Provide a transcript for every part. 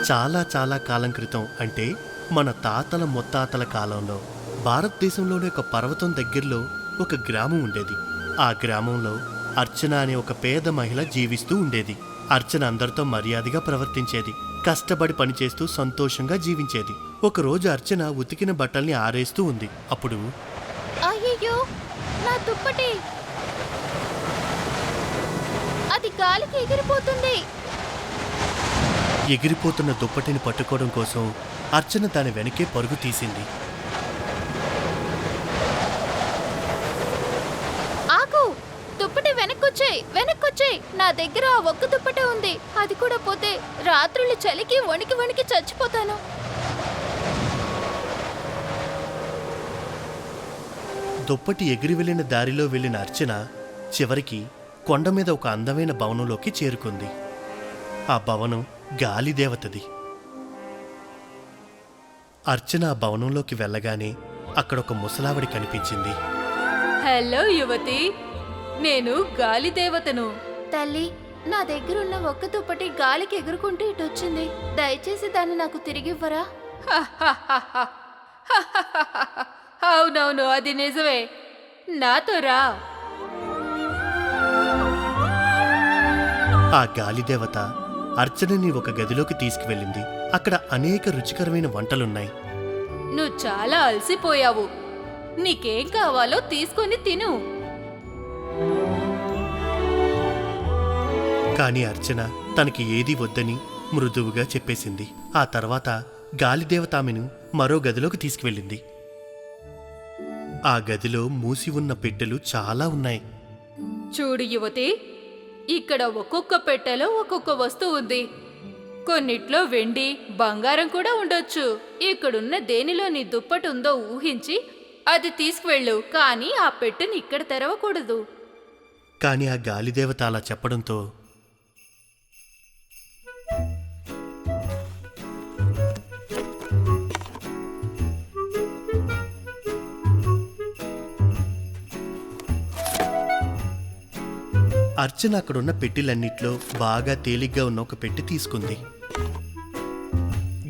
చాలా చాలా కాలం క్రితం, అంటే మన తాతల ముత్తాతల కాలంలో భారతదేశంలోని ఒక పర్వతం దగ్గరలో ఒక గ్రామం ఉండేది. ఆ గ్రామంలో అర్చన అనే ఒక పేద మహిళ జీవిస్తూ ఉండేది. అర్చన అందరితో మర్యాదగా ప్రవర్తించేది, కష్టపడి పనిచేస్తూ సంతోషంగా జీవించేది. ఒకరోజు అర్చన ఉతికిన బట్టల్ని ఆరేస్తూ ఉంది. అప్పుడు అయ్యయ్యో, నా దుప్పటి అది గాలికి ఎగిరిపోతుంది. ఎగిరిపోతున్న దుప్పటిని పట్టుకోవడం కోసం అర్చన దాని వెనకే పరుగు తీసింది. ఆగు, దుప్పటి వెనక్కొచ్చేయ్. నా దగ్గర ఆ ఒక్క దుప్పటి ఉంది. అది కూడా పోతే రాత్రులు చలికి వణికి వణికి చచ్చిపోతాను. దుప్పటి ఎగిరి వెళ్లిన దారిలో వెళ్లిన అర్చన చివరికి కొండ మీద ఒక అందమైన భవనంలోకి చేరుకుంది. ఆ భవనం గాలిదేవతది. అర్చన ఆ భవనంలోకి వెళ్ళగానే అక్కడ ఒక ముసలావిడి కనిపించింది. హలో యువతి, నేను గాలిదేవతను. తల్లి, నా దగ్గరున్న ఒక్క దుప్పటి గాలికి ఎగురుకుంటూ ఇటు వచ్చింది. దయచేసి దాన్ని నాకు తిరిగివ్వరా? అవునవును, అది నిజమే. నాతో రా. ఆ గాలిదేవత అర్చనని ఒక గదిలోకి తీసుకువెళ్ళింది. అక్కడ అనేక రుచికరమైన వంటలున్నాయి. నువ్వు చాలా అలసిపోయావు. నీకేం కావాలో తీసుకొని తిను. కాని అర్చన తనకి ఏదీ వద్దని మృదువుగా చెప్పేసింది. ఆ తర్వాత గాలిదేవత ఆమెను మరో గదిలోకి తీసుకువెళ్ళింది. ఆ గదిలో మూసి ఉన్న పెట్టెలు చాలా ఉన్నాయి. చూడు యువతి, ఇక్కడ ఒక్కొక్క పెట్టెలో ఒక్కొక్క వస్తువు ఉంది. కొన్నిట్లో వెండి, బంగారం కూడా ఉండొచ్చు. ఇక్కడున్న దేనిలో నీ దుప్పటి ఉందో ఊహించి అది తీసుకువెళ్ళు. కానీ ఆ పెట్టెని ఇక్కడ తెరవకూడదు. కాని ఆ గాలిదేవత అలా చెప్పడంతో అర్చన అక్కడున్న పెట్టెలన్నిట్లో బాగా తేలిగ్గా ఉన్న ఒక పెట్టె తీసుకుంది.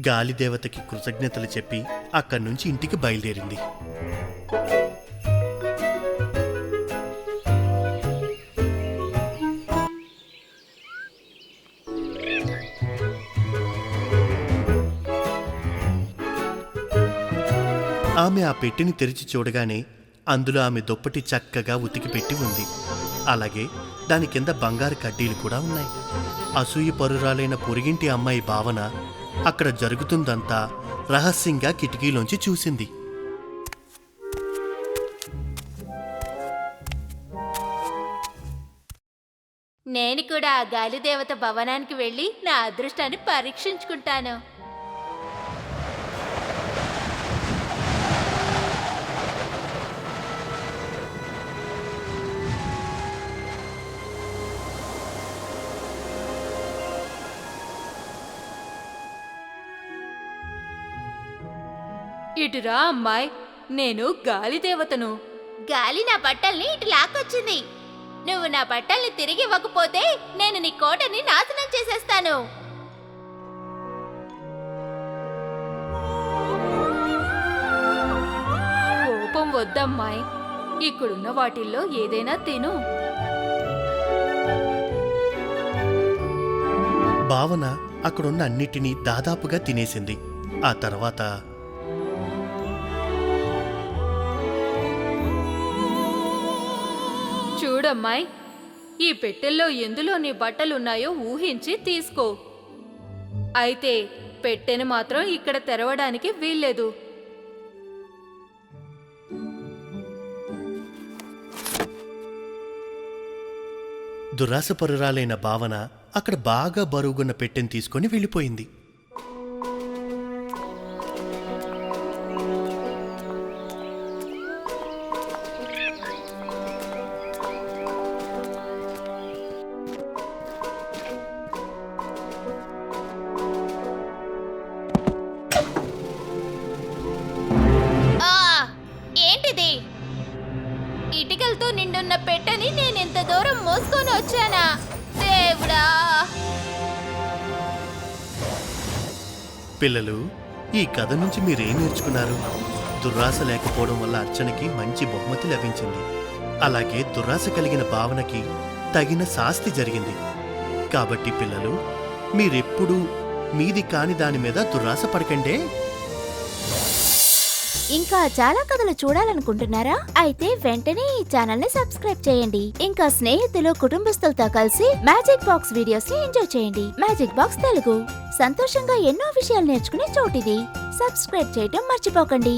గాలిదేవతకి కృతజ్ఞతలు చెప్పి అక్కడి నుంచి ఇంటికి బయలుదేరింది. ఆమె ఆ పెట్టెని తెరిచి చూడగానే అందులో ఆమె దుప్పటి చక్కగా ఉతికి పెట్టి ఉంది. అలాగే దాని కింద బంగారు కడ్డీలు కూడా ఉన్నాయి. అసూయ పరురాలైన పొరిగింటి అమ్మాయి భావన అక్కడ జరుగుతుందంతా రహస్యంగా కిటికీలోంచి చూసింది. నేను కూడా ఆ గాలిదేవత భవనానికి వెళ్ళి నా అదృష్టాన్ని పరీక్షించుకుంటాను. ఇటురా అమ్మాయి, నేను గాలిదేవతను. గాలి నా బట్టల్ని ఇటు లాక్కొచ్చింది. నువ్వు నా బట్టల్ని తిరిగి ఇవ్వకపోతే నేను నీ కోటని నాశనం చేసేస్తాను. కోపం వద్దమ్మాయి, ఇక్కడున్న వాటిల్లో ఏదైనా తిను. భావన అక్కడున్న అన్నిటినీ దాదాపుగా తినేసింది. ఆ తర్వాత చూడమ్మాయి, ఈ పెట్టెల్లో ఎందులో నీ బట్టలున్నాయో ఊహించి తీసుకో. అయితే పెట్టెను మాత్రం ఇక్కడ తెరవడానికి వీల్లేదు. దురాశపరురాలైన భావన అక్కడ బాగా బరువుగున్న పెట్టెని తీసుకొని వెళ్ళిపోయింది. ఇటుకలతో నిండున్న పెట్టని నేనెంత దూరం మోసుకొని వచ్చానా దేవుడా! పిల్లలు, ఈ కథ నుంచి మీరేం నేర్చుకున్నారు? దుర్రాశ లేకపోవడం వల్ల అర్చనకి మంచి బహుమతి లభించింది. అలాగే దుర్రాశ కలిగిన భావనకి తగిన శాస్తి జరిగింది. కాబట్టి పిల్లలు, మీరెప్పుడూ మీది కాని దాని మీద దుర్రాశ పడకండే. ఇంకా చాలా కథలు చూడాలనుకుంటున్నారా? అయితే వెంటనే ఈ ఛానల్ ని సబ్స్క్రైబ్ చేయండి. ఇంకా స్నేహితులు, కుటుంబస్తులతో కలిసి మ్యాజిక్ బాక్స్ వీడియోస్ ని ఎంజాయ్ చేయండి. మ్యాజిక్ బాక్స్ తెలుగు సంతోషంగా ఎన్నో విషయాలు నేర్చుకునే చోటిది. సబ్స్క్రైబ్ చేయటం మర్చిపోకండి.